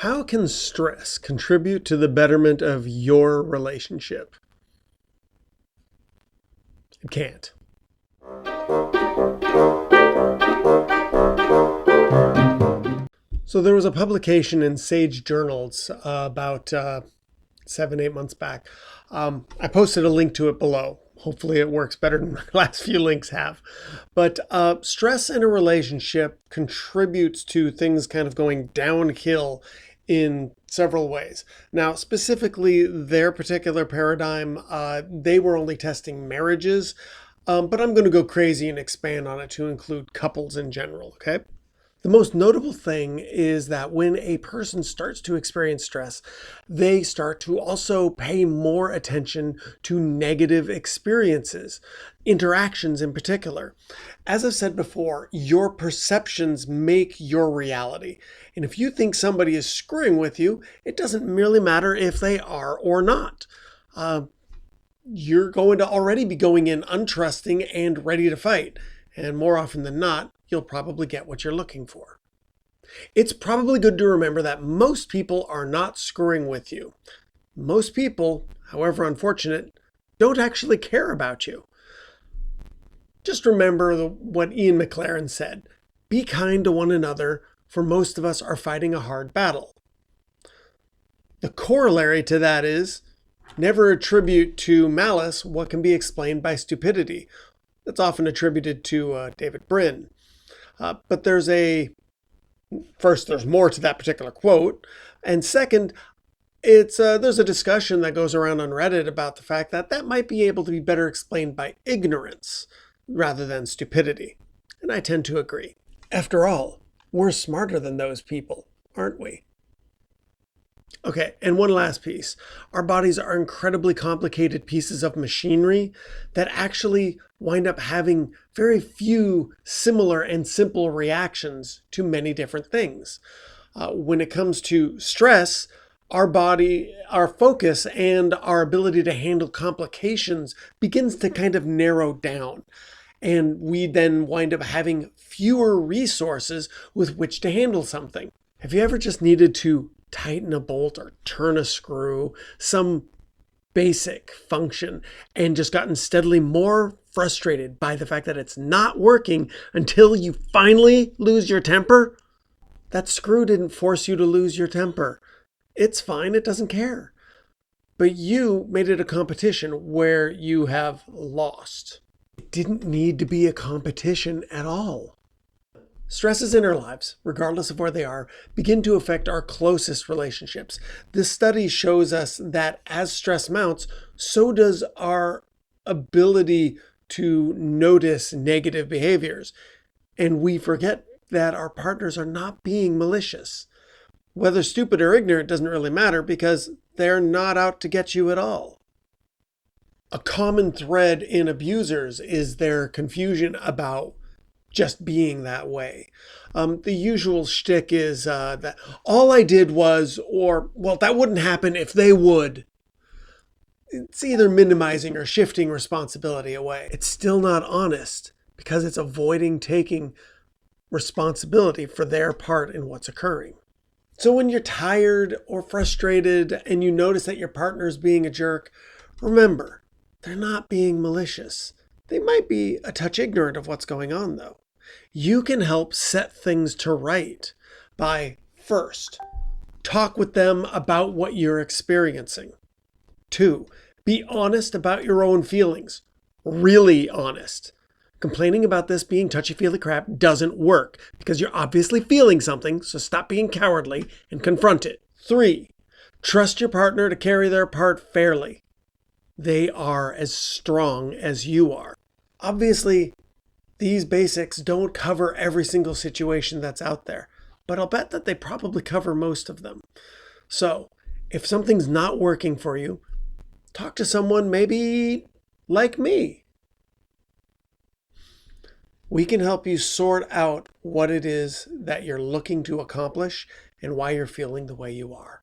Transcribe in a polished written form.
How can stress contribute to the betterment of your relationship? It can't. So there was a publication in Sage Journals about 7, 8 months back. I posted a link to it below. Hopefully it works better than the last few links have. But stress in a relationship contributes to things kind of going downhill in several ways. Now, specifically, their particular paradigm, they were only testing marriages, but I'm going to go crazy and expand on it to include couples in general, okay? The most notable thing is that when a person starts to experience stress, they start to also pay more attention to negative experiences, interactions in particular. As I've said before, your perceptions make your reality. And if you think somebody is screwing with you, it doesn't merely matter if they are or not. You're going to already be going in untrusting and ready to fight. And more often than not, you'll probably get what you're looking for. It's probably good to remember that most people are not screwing with you. Most people, however unfortunate, don't actually care about you. Just remember what Ian McLaren said. Be kind to one another, for most of us are fighting a hard battle. The corollary to that is, never attribute to malice what can be explained by stupidity. That's often attributed to David Brin. But there's more to that particular quote. And second, there's a discussion that goes around on Reddit about the fact that that might be able to be better explained by ignorance rather than stupidity. And I tend to agree. After all, we're smarter than those people, aren't we? Okay, and one last piece. Our bodies are incredibly complicated pieces of machinery that actually wind up having very few similar and simple reactions to many different things. When it comes to stress, our body, our focus, and our ability to handle complications begins to kind of narrow down. And we then wind up having fewer resources with which to handle something. Have you ever just needed to tighten a bolt or turn a screw, some basic function, and just gotten steadily more frustrated by the fact that it's not working until you finally lose your temper? That screw didn't force you to lose your temper. It's fine, it doesn't care. But you made it a competition where you have lost. It didn't need to be a competition at all. Stresses in our lives, regardless of where they are, begin to affect our closest relationships. This study shows us that as stress mounts, so does our ability to notice negative behaviors. And we forget that our partners are not being malicious. Whether stupid or ignorant doesn't really matter because they're not out to get you at all. A common thread in abusers is their confusion about just being that way. The usual shtick is that all I did was, or, well, that wouldn't happen if they would. It's either minimizing or shifting responsibility away. It's still not honest because it's avoiding taking responsibility for their part in what's occurring. So when you're tired or frustrated and you notice that your partner's being a jerk, remember, they're not being malicious. They might be a touch ignorant of what's going on, though. You can help set things to right by, first, talk with them about what you're experiencing. 2, be honest about your own feelings. Really honest. Complaining about this being touchy-feely crap doesn't work because you're obviously feeling something, so stop being cowardly and confront it. 3, trust your partner to carry their part fairly. They are as strong as you are. Obviously, these basics don't cover every single situation that's out there, but I'll bet that they probably cover most of them. So, if something's not working for you, talk to someone maybe like me. We can help you sort out what it is that you're looking to accomplish and why you're feeling the way you are.